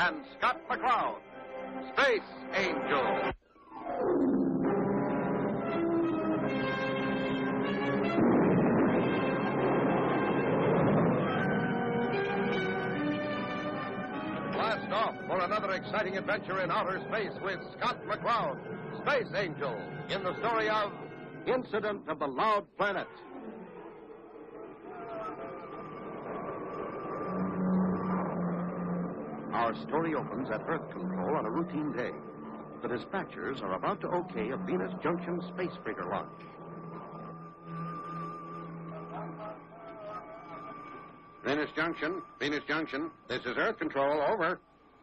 and Scott McCloud. Space Angel. Blast off for another exciting adventure in outer space with Scott McCloud, Space Angel, in the story of Incident of the Loud Planet. Our story opens at Earth Control on a routine day. The dispatchers are about to okay a Venus Junction space freighter launch. Venus Junction, this is Earth Control, over.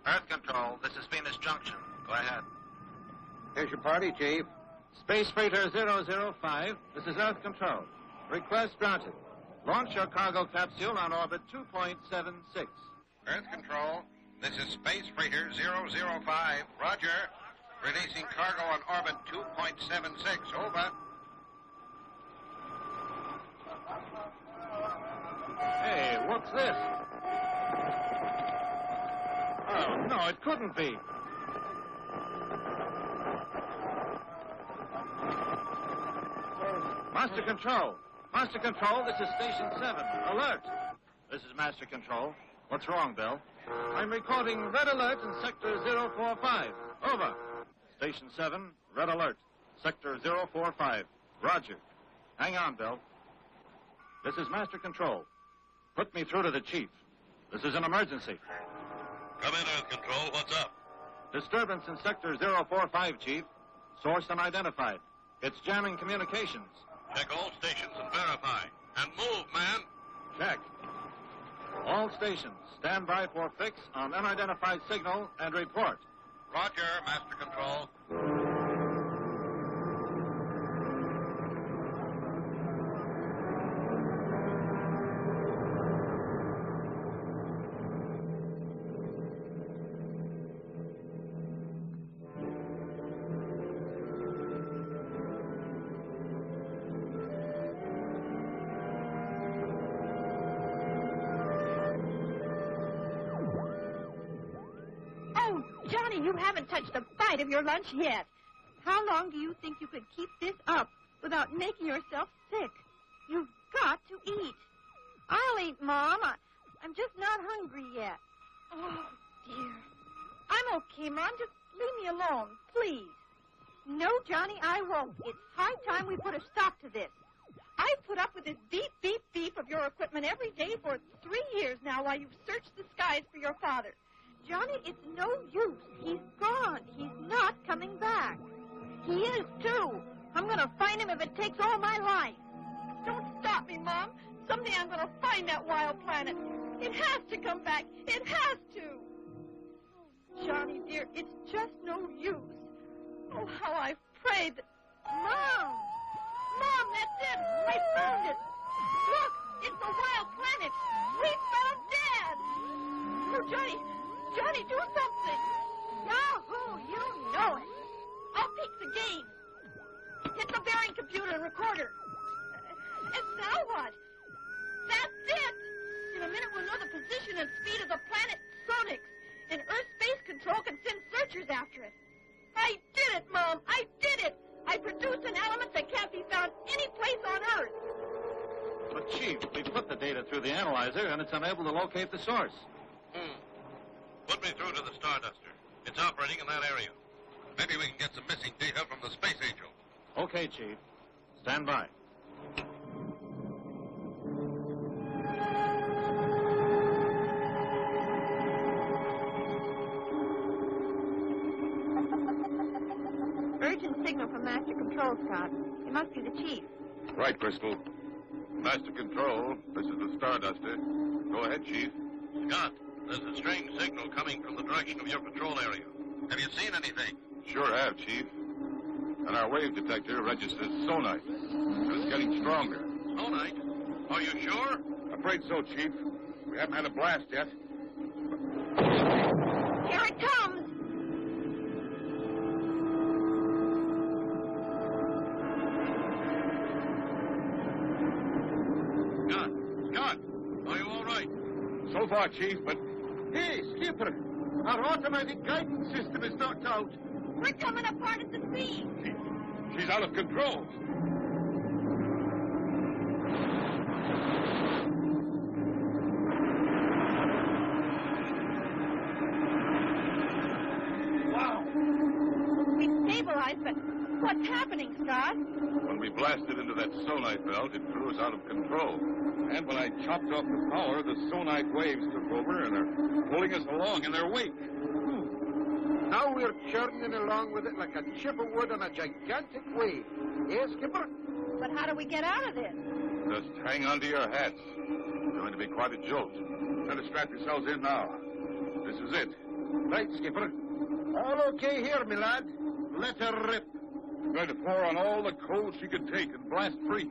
Earth Control, this is Venus Junction. Go ahead. Here's your party, Chief. Space Freighter 005, this is Earth Control. Request granted. Launch your cargo capsule on orbit 2.76. Earth Control, this is Space Freighter 005, roger. Releasing cargo on orbit 2.76, over. Hey, what's this? Oh, no, it couldn't be. Master Control, this is Station 7. Alert. This is Master Control. What's wrong, Bill? I'm recording red alert in Sector 045. Over. Station 7, red alert. Sector 045. Roger. Hang on, Bill. This is Master Control. Put me through to the Chief. This is an emergency. Come in, Earth Control. What's up? Disturbance in Sector 045, Chief. Source unidentified. It's jamming communications. Check all stations and verify. And move, man. Check. All stations, stand by for fix on unidentified signal and report. Roger, Master Control. Johnny, you haven't touched a bite of your lunch yet. How long do you think you could keep this up without making yourself sick? You've got to eat. I'll eat, Mom. I'm just not hungry yet. Oh, dear. I'm okay, Mom. Just leave me alone, please. No, Johnny, I won't. It's high time we put a stop to this. I've put up with this beep of your equipment every day for 3 years now while you've searched the skies for your father. Johnny, it's no use. He's gone. He's not coming back. He is, too. I'm going to find him if it takes all my life. Don't stop me, Mom. Someday I'm going to find that wild planet. It has to come back. It has to. Oh, Johnny, dear, it's just no use. Oh, how I've prayed that... Mom! Mom, that's it. I found it. Look, it's the wild planet. We found Dad. Oh, Johnny, do something. Yahoo, you know it. I'll pick the game. Hit the bearing computer and recorder. And now what? That's it. In a minute, we'll know the position and speed of the planet Sonix, and Earth Space Control can send searchers after it. I did it, Mom. I did it. I produced an element that can't be found any place on Earth. But, Chief, we put the data through the analyzer, and it's unable to locate the source. Put me through to the Starduster. It's operating in that area. Maybe we can get some missing data from the Space Angel. Okay, Chief. Stand by. Urgent signal from Master Control, Scott. It must be the Chief. Right, Crystal. Master Control, this is the Starduster. Go ahead, Chief. Scott, there's a strange signal coming from the direction of your patrol area. Have you seen anything? Sure have, Chief. And our wave detector registers sonite. It's getting stronger. Sonite? Are you sure? Afraid so, Chief. We haven't had a blast yet. Here it comes. Scott, are you all right? So far, Chief, but... Hey, Skipper, Our automatic guidance system is knocked out. We're coming apart at the seams. She's out of control. We stabilized, but what's happening, Scott? When we blasted into that sonite belt, it threw us out of control. And when I chopped off the power, the sonite waves took over and are pulling us along in their wake. Now we're churning along with it like a chip of wood on a gigantic wave. Eh, Skipper? But how do we get out of this? Just hang on to your hats. It's going to be quite a jolt. Try to strap yourselves in now. This is it. Right, Skipper. All okay here, me lad. Let her rip. We're going to pour on all the coal she can take and blast free.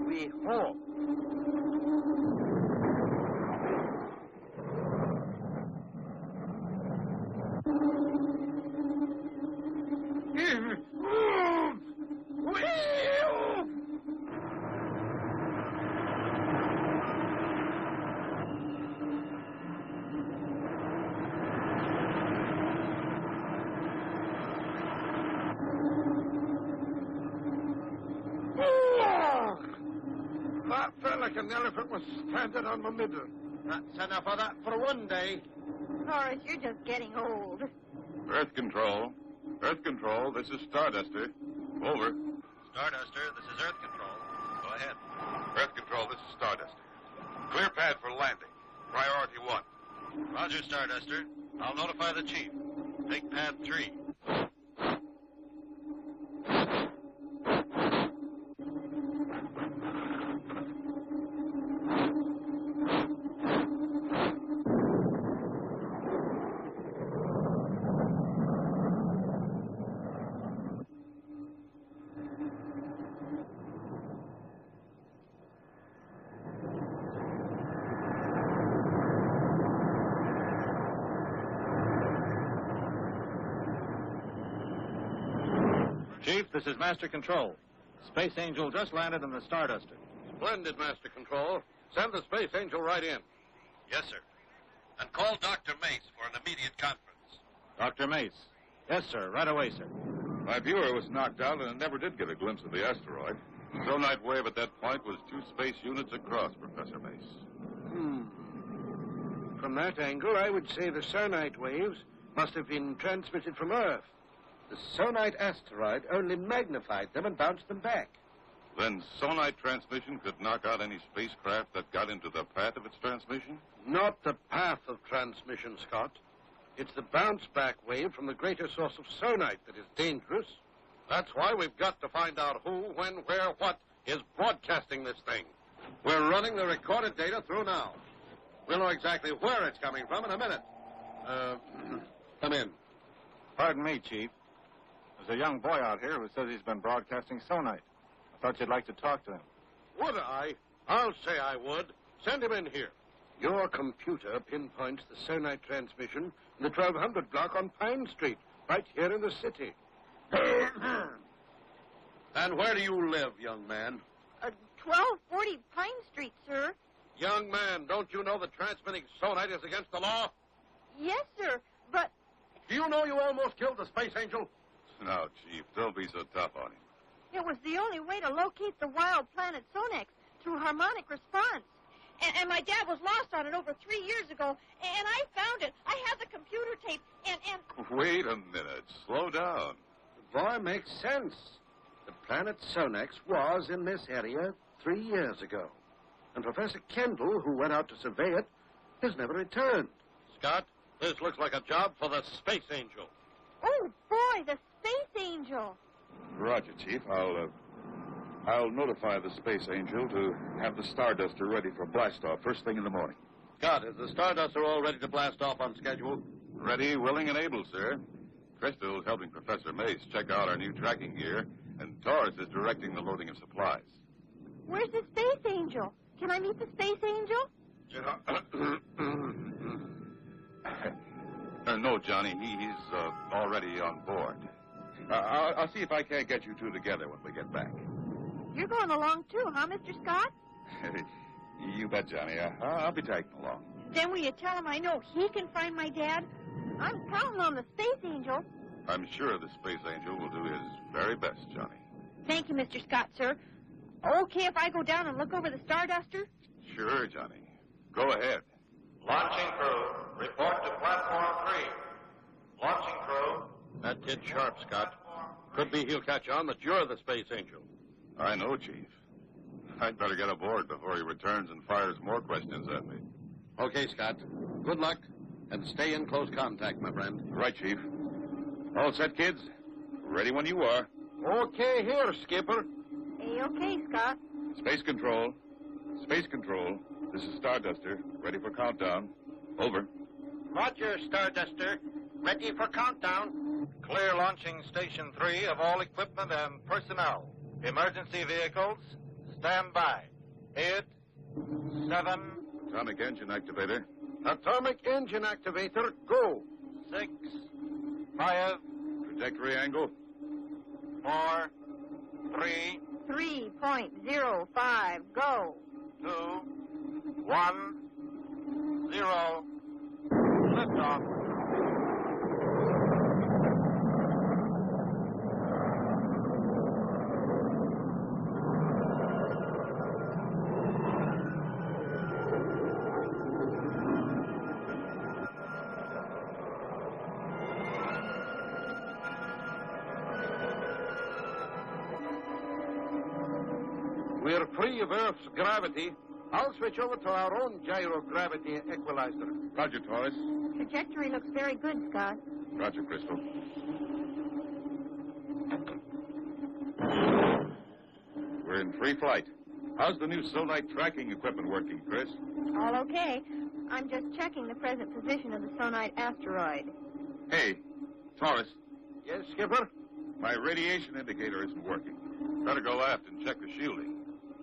We hope. That felt like an elephant was standing on my middle. That's enough of that for one day. Horace, you're just getting old. Earth Control. Earth Control, this is Starduster. Over. Starduster, this is Earth Control. Go ahead. Earth Control, this is Starduster. Clear pad for landing. Priority 1. Roger, Starduster. I'll notify the chief. Take pad 3. Chief, this is Master Control. Space Angel just landed on the Starduster. Splendid, Master Control. Send the Space Angel right in. Yes, sir. And call Dr. Mace for an immediate conference. Dr. Mace. Yes, sir. Right away, sir. My viewer was knocked out and never did get a glimpse of the asteroid. The sonite wave at that point was 2 space units across, Professor Mace. From that angle, I would say the sonite waves must have been transmitted from Earth. The sonite asteroid only magnified them and bounced them back. Then sonite transmission could knock out any spacecraft that got into the path of its transmission? Not the path of transmission, Scott. It's the bounce-back wave from the greater source of sonite that is dangerous. That's why we've got to find out who, when, where, what is broadcasting this thing. We're running the recorded data through now. We'll know exactly where it's coming from in a minute. Come in. Pardon me, Chief. There's a young boy out here who says he's been broadcasting sonite. I thought you'd like to talk to him. Would I? I'll say I would. Send him in here. Your computer pinpoints the sonite transmission in the 1200 block on Pine Street, right here in the city. And where do you live, young man? 1240 Pine Street, sir. Young man, don't you know that transmitting sonite is against the law? Yes, sir, but... Do you know you almost killed the Space Angel? No, Chief, don't be so tough on him. It was the only way to locate the wild planet Sonex through harmonic response. And my dad was lost on it over 3 years ago, and I found it. I have the computer tape, and... Wait a minute. Slow down. The boy makes sense. The planet Sonex was in this area 3 years ago. And Professor Kendall, who went out to survey it, has never returned. Scott, this looks like a job for the Space Angel. Oh, boy, the Space Angel. Roger, Chief. I'll notify the Space Angel to have the Starduster ready for blast-off first thing in the morning. Scott, is the Starduster all ready to blast off on schedule? Ready, willing, and able, sir. Crystal's helping Professor Mace check out our new tracking gear, and Taurus is directing the loading of supplies. Where's the Space Angel? Can I meet the Space Angel? No, Johnny. He's already on board. I'll see if I can't get you two together when we get back. You're going along, too, huh, Mr. Scott? You bet, Johnny. I'll be tagging along. Then will you tell him I know he can find my dad? I'm on the Space Angel. I'm sure the Space Angel will do his very best, Johnny. Thank you, Mr. Scott, sir. Okay if I go down and look over the Starduster? Sure, Johnny. Go ahead. Launching crew, report to platform 3. Launching crew. That kid's sharp, Scott. Could be he'll catch on that you're the Space Angel. I know, Chief. I'd better get aboard before he returns and fires more questions at me. Okay, Scott. Good luck, and stay in close contact, my friend. Right, Chief. All set, kids? Ready when you are. Okay here, Skipper. A-okay, Scott. Space Control. Space Control. This is Starduster. Ready for countdown. Over. Roger, Starduster. Ready for countdown. Clear launching station 3 of all equipment and personnel. Emergency vehicles, stand by. 8, 7, Atomic engine activator. Atomic engine activator, go. 6, 5, Trajectory angle. 4, 3, 3.05, go. 2, 1, 0. Liftoff. We're free of Earth's gravity. I'll switch over to our own gyrogravity equalizer. Roger, Taurus. Trajectory looks very good, Scott. Roger, Crystal. We're in free flight. How's the new Sonite tracking equipment working, Chris? All okay. I'm just checking the present position of the Sonite asteroid. Hey, Taurus, Yes, Skipper? my radiation indicator isn't working. Better go aft and check the shielding.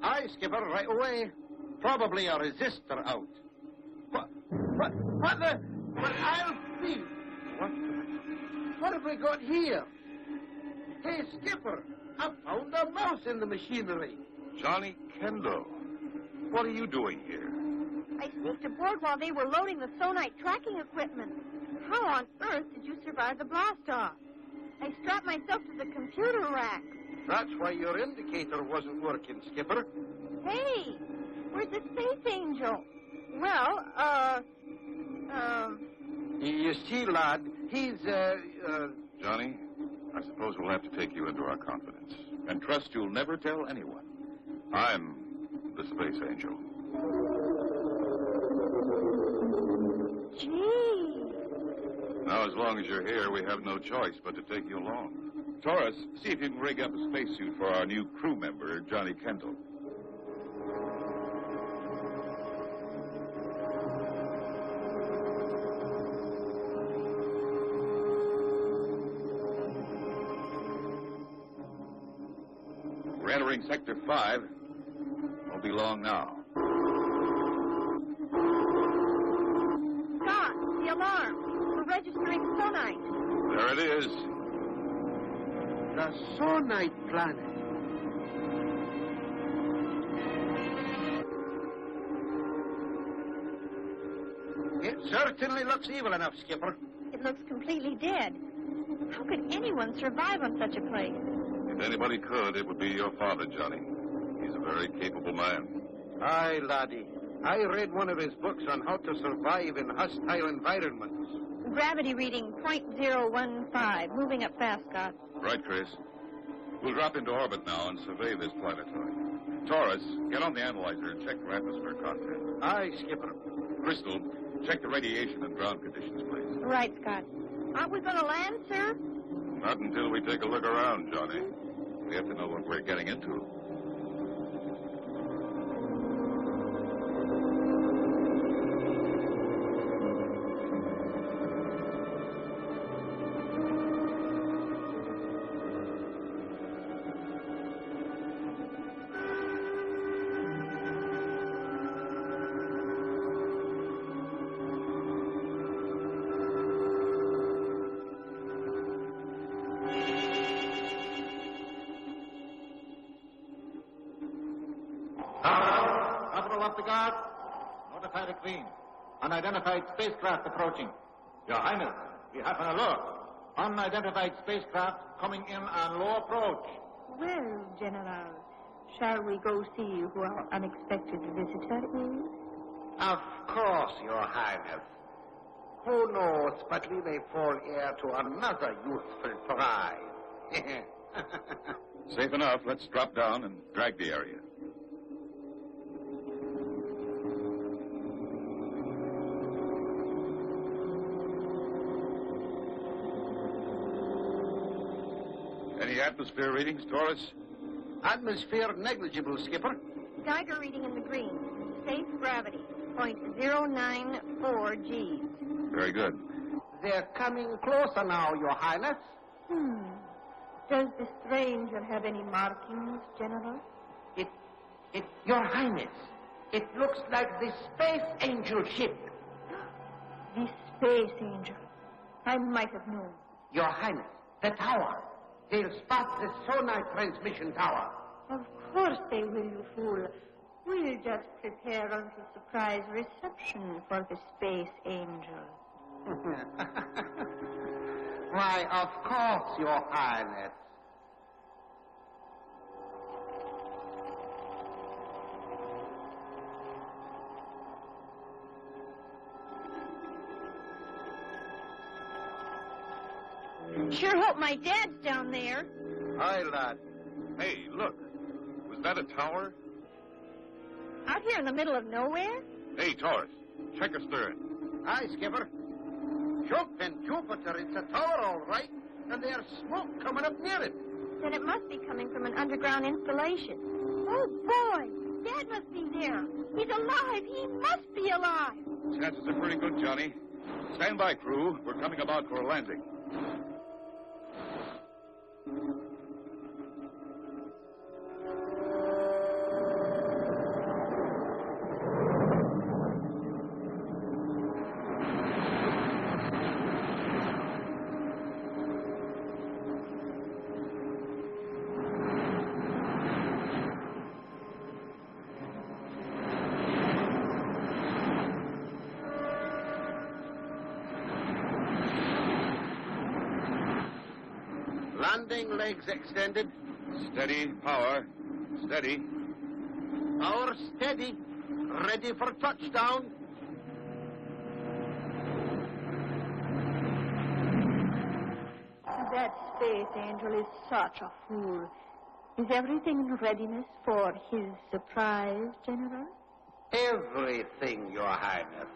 Aye, Skipper, right away. Probably a resistor out. What the? But I'll see. What have we got here? Hey, Skipper, I found a mouse in the machinery. Johnny Kendall, what are you doing here? I sneaked aboard while they were loading the Sonite tracking equipment. How on earth did you survive the blast-off? I strapped myself to the computer rack. That's why your indicator wasn't working, Skipper. Hey, where's the Space Angel? Well, You see, lad, he's, Johnny, I suppose we'll have to take you into our confidence and trust you'll never tell anyone. I'm the Space Angel. Gee. Now, as long as you're here, we have no choice but to take you along. Taurus, see if you can rig up a spacesuit for our new crew member, Johnny Kendall. We're entering Sector 5. Won't be long now. Scott, the alarm. We're registering Sonite. There it is. the Sonite planet. It certainly looks evil enough, Skipper. It looks completely dead. How could anyone survive on such a place? If anybody could, it would be your father, Johnny. He's a very capable man. Aye, laddie. I read one of his books on how to survive in hostile environments. Gravity reading .015. Moving up fast, Scott. Right, Chris. We'll drop into orbit now and survey this planetoid. Taurus, get on the analyzer and check for atmosphere content. Aye, Skipper. Crystal, check the radiation and ground conditions, please. Right, Scott. Aren't we going to land, sir? Not until we take a look around, Johnny. We have to know what we're getting into. Capital of the Guard. Notified a Queen. Unidentified spacecraft approaching. Your Highness, We have an alert. Unidentified spacecraft coming in on low approach. Well, General, shall we go see who our unexpected visitor is? Of course, Your Highness. Who knows but we may fall heir to another useful prize. Safe enough. Let's drop down and drag the area. Any atmosphere readings, Taurus? Atmosphere negligible, Skipper. Geiger reading in the green. Safe gravity, 0.094 G. Very good. They're coming closer now, Your Highness. Does the stranger have any markings, General? Your Highness, it looks like the Space Angel ship. The Space Angel. I might have known. Your Highness, the tower. They'll spot the Sonite transmission tower. Of course they will, you fool. We'll just prepare a little surprise reception for the Space Angel. Why, of course, Your Highness. Sure hope my dad's down there. Hi, lad. Hey, look. Was that a tower? Out here in the middle of nowhere? Hey, Taurus. Check astern. Aye, Skipper. Jumping Jupiter, it's a tower, all right. And there's smoke coming up near it. Then it must be coming from an underground installation. Oh, boy. Dad must be there. He's alive. He must be alive. Chances are pretty good, Johnny. Stand by, crew. We're coming about for a landing. Landing legs extended. Steady, power. Steady. Power steady. Ready for touchdown. That Space Angel is such a fool. Is everything in readiness for his surprise, General? Everything, Your Highness.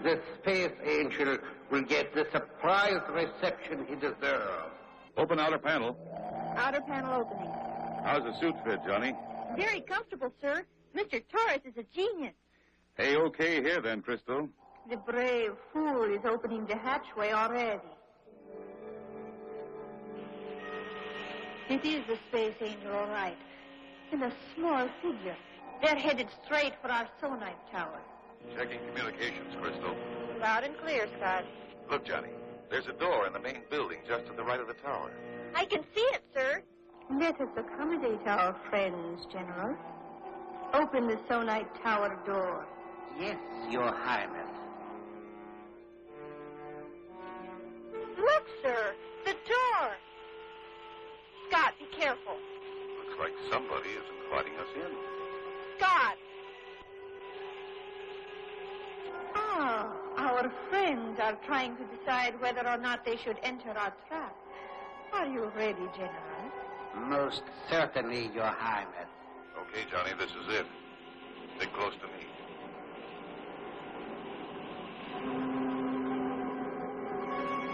The Space Angel will get the surprise reception he deserves. Open outer panel. Outer panel opening. How's the suit fit, Johnny? Very comfortable, sir. Mr. Torres is a genius. Hey, okay here then, Crystal. The brave fool is opening the hatchway already. It is the Space Angel, all right. And a small figure. They're headed straight for our Sonite tower. Checking communications, Crystal. Loud and clear, Scott. Look, Johnny. There's a door in the main building just to the right of the tower. I can see it, sir. Let us accommodate our friends, General. Open the Sonite tower door. Yes, Your Highness. Look, sir. The door. Scott, be careful. Looks like somebody is inviting us in. Scott. Ah, our friends are trying to decide whether or not they should enter our trap. Are you ready, General? Most certainly, Your Highness. Okay, Johnny, this is it. Stick close to me.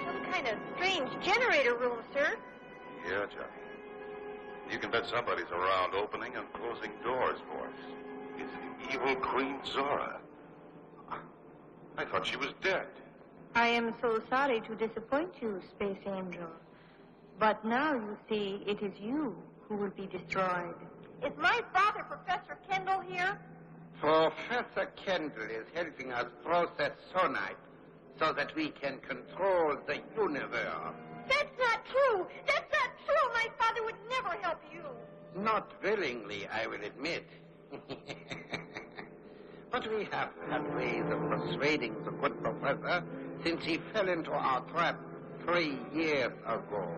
Some kind of strange generator room, sir. Yeah, Johnny. You can bet somebody's around opening and closing doors for us. It's the evil Queen Zora. I thought she was dead. I am so sorry to disappoint you, Space Angel. But now, you see, it is you who will be destroyed. Is my father, Professor Kendall, here? Professor Kendall is helping us process Sonite so that we can control the universe. That's not true. That's not true. My father would never help you. Not willingly, I will admit. but we have had ways of persuading the good professor since he fell into our trap 3 years ago.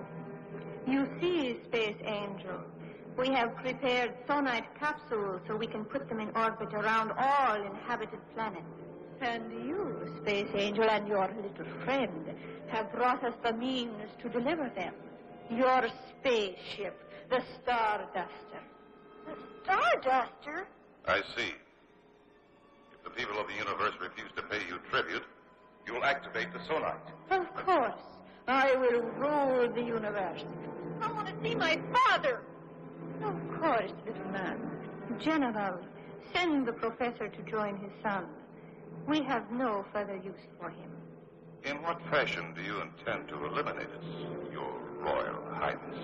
You see, Space Angel, we have prepared sonite capsules so we can put them in orbit around all inhabited planets. And you, Space Angel, and your little friend have brought us the means to deliver them. Your spaceship, the Starduster. The Starduster? I see. If the people of the universe refuse to pay you tribute, you'll activate the sonite. Of course. I will rule the universe. I want to see my father. Of course, little man. General, send the professor to join his son. We have no further use for him. In what fashion do you intend to eliminate us, Your Royal Highness?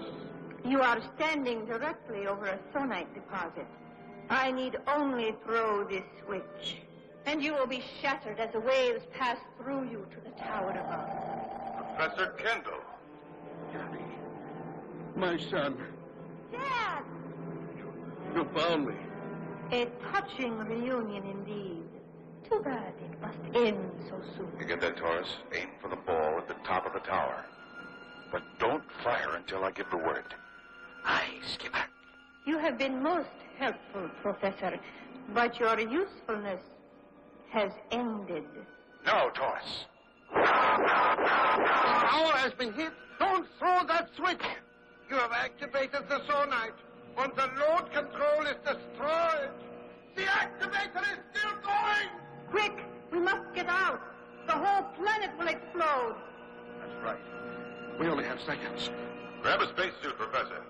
You are standing directly over a sonite deposit. I need only throw this switch, and you will be shattered as the waves pass through you to the tower above. Professor Kendall. Johnny, my son, Dad! you found me. A touching reunion indeed. Too bad it must end so soon. You get that, Taurus? Aim for the ball at the top of the tower. But don't fire until I give the word. Aye, Skipper. You have been most helpful, Professor, but your usefulness has ended. No, Taurus. The tower has been hit. Don't throw that switch. You have activated the sonite. When the load control is destroyed, the activator is still going. Quick, we must get out. The whole planet will explode. That's right. We only have seconds. Grab a spacesuit, Professor.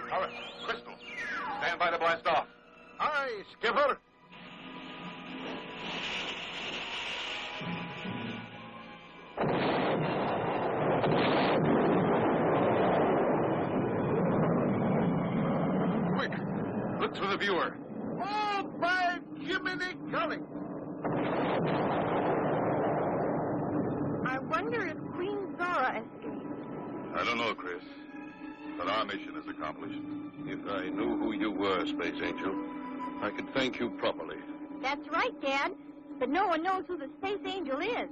Taurus, Crystal, stand by to blast off. Aye, Skipper. Quick, look through the viewer. Oh, by Jiminy Golly! I wonder if Queen Zora escaped. I don't know, Chris. But our mission is accomplished. If I knew who you were, Space Angel, I could thank you properly. That's right, Dad. But no one knows who the Space Angel is.